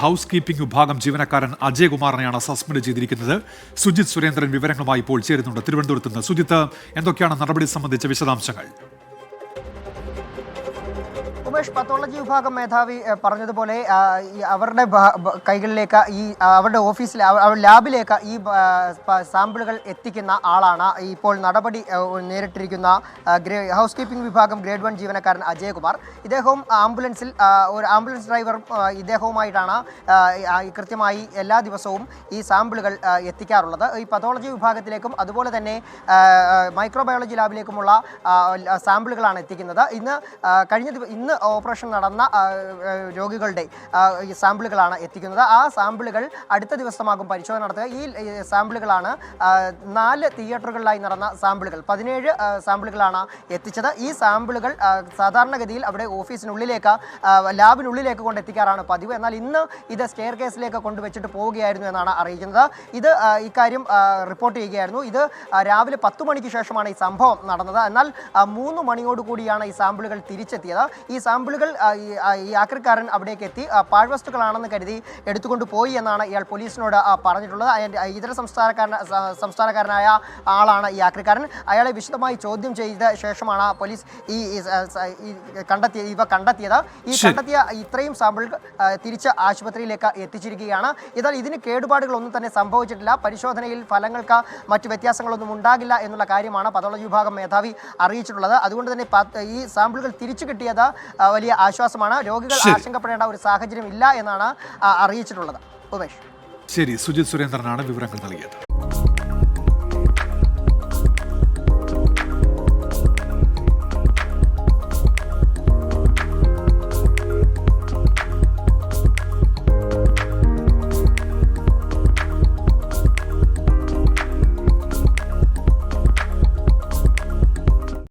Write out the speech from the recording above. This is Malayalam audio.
ഹൗസ് കീപ്പിംഗ് വിഭാഗം ജീവനക്കാരൻ അജയകുമാറിനെയാണ് സസ്പെൻഡ് ചെയ്തിരിക്കുന്നത്. സുജിത് സുരേന്ദ്രൻ വിവരങ്ങളുമായി ഇപ്പോൾ ചേരുന്നുണ്ട് തിരുവനന്തപുരത്ത് നിന്ന്. സുജിത്ത്, എന്തൊക്കെയാണ് നടപടി സംബന്ധിച്ച വിശദാംശങ്ങൾ? ഉമേഷ്, പത്തോളജി വിഭാഗം മേധാവി പറഞ്ഞതുപോലെ അവരുടെ കൈകളിലേക്ക് അവരുടെ ഓഫീസിൽ ലാബിലേക്ക് ഈ സാമ്പിളുകൾ എത്തിക്കുന്ന ആളാണ് ഇപ്പോൾ നടപടി നേരിട്ടിരിക്കുന്ന ഹൗസ് കീപ്പിംഗ് വിഭാഗം ഗ്രേഡ് 1 ജീവനക്കാരൻ അജയകുമാർ. ഇദ്ദേഹവും ആംബുലൻസിൽ ഒരു ആംബുലൻസ് ഡ്രൈവർ ഇദ്ദേഹവുമായിട്ടാണ് കൃത്യമായി എല്ലാ ദിവസവും ഈ സാമ്പിളുകൾ എത്തിക്കാറുള്ളത്. ഈ പത്തോളജി വിഭാഗത്തിലേക്കും അതുപോലെ തന്നെ മൈക്രോബയോളജി ലാബിലേക്കുമുള്ള സാമ്പിളുകളാണ് എത്തിക്കുന്നത്. ഇന്ന് ഓപ്പറേഷൻ നടന്ന രോഗികളുടെ സാമ്പിളുകളാണ് എത്തിക്കുന്നത്. ആ സാമ്പിളുകൾ അടുത്ത ദിവസമാകും പരിശോധന നടത്തുക. ഈ സാമ്പിളുകളാണ് 4 തിയേറ്ററുകളിലായി നടന്ന സാമ്പിളുകൾ. 17 സാമ്പിളുകളാണ് എത്തിച്ചത്. ഈ സാമ്പിളുകൾ സാധാരണഗതിയിൽ അവിടെ ഓഫീസിനുള്ളിലേക്ക് ലാബിനുള്ളിലേക്ക് കൊണ്ടെത്തിക്കാറാണ് പതിവ്. എന്നാൽ ഇന്ന് ഇത് സ്റ്റെയർ കേസിലേക്ക് കൊണ്ടുവച്ചിട്ട് പോവുകയായിരുന്നു എന്നാണ് അറിയിക്കുന്നത്. ഇക്കാര്യം റിപ്പോർട്ട് ചെയ്യുകയായിരുന്നു. ഇത് രാവിലെ 10 മണിക്ക് ശേഷമാണ് ഈ സംഭവം നടന്നത്. എന്നാൽ 3 മണിയോടുകൂടിയാണ് ഈ സാമ്പിളുകൾ തിരിച്ചെത്തിയത്. ഈ സാമ്പിളുകൾ ഈ ആക്രിക്കാരൻ അവിടേക്ക് എത്തി പാഴ്വസ്തുക്കളാണെന്ന് കരുതി എടുത്തുകൊണ്ട് പോയി എന്നാണ് ഇയാൾ പോലീസിനോട് പറഞ്ഞിട്ടുള്ളത്. ഇതര സംസ്ഥാനക്കാരനായ ആളാണ് ഈ ആക്രിക്കാരൻ. അയാളെ വിശദമായി ചോദ്യം ചെയ്ത ശേഷമാണ് പോലീസ് കണ്ടെത്തിയത്. കണ്ടെത്തിയ ഇത്രയും സാമ്പിളുകൾ തിരിച്ച് ആശുപത്രിയിലേക്ക് എത്തിച്ചിരിക്കുകയാണ്. എന്നാൽ ഇതിന് കേടുപാടുകളൊന്നും തന്നെ സംഭവിച്ചിട്ടില്ല. പരിശോധനയിൽ ഫലങ്ങൾക്ക് മറ്റു വ്യത്യാസങ്ങളൊന്നും ഉണ്ടാകില്ല എന്നുള്ള കാര്യമാണ് പതോളജി വിഭാഗം മേധാവി അറിയിച്ചിട്ടുള്ളത്. അതുകൊണ്ട് തന്നെ ഈ സാമ്പിളുകൾ തിരിച്ചു കിട്ടിയത് വലിയ ആശ്വാസമാണ്. രോഗികൾ ആശങ്കപ്പെടേണ്ട ഒരു സാഹചര്യം ഇല്ല എന്നാണ് അറിയിച്ചിട്ടുള്ളത്. ഉമേഷ്, ശരി, സുജിത് സുരേന്ദ്രനാണ് വിവരങ്ങൾ നൽകിയത്.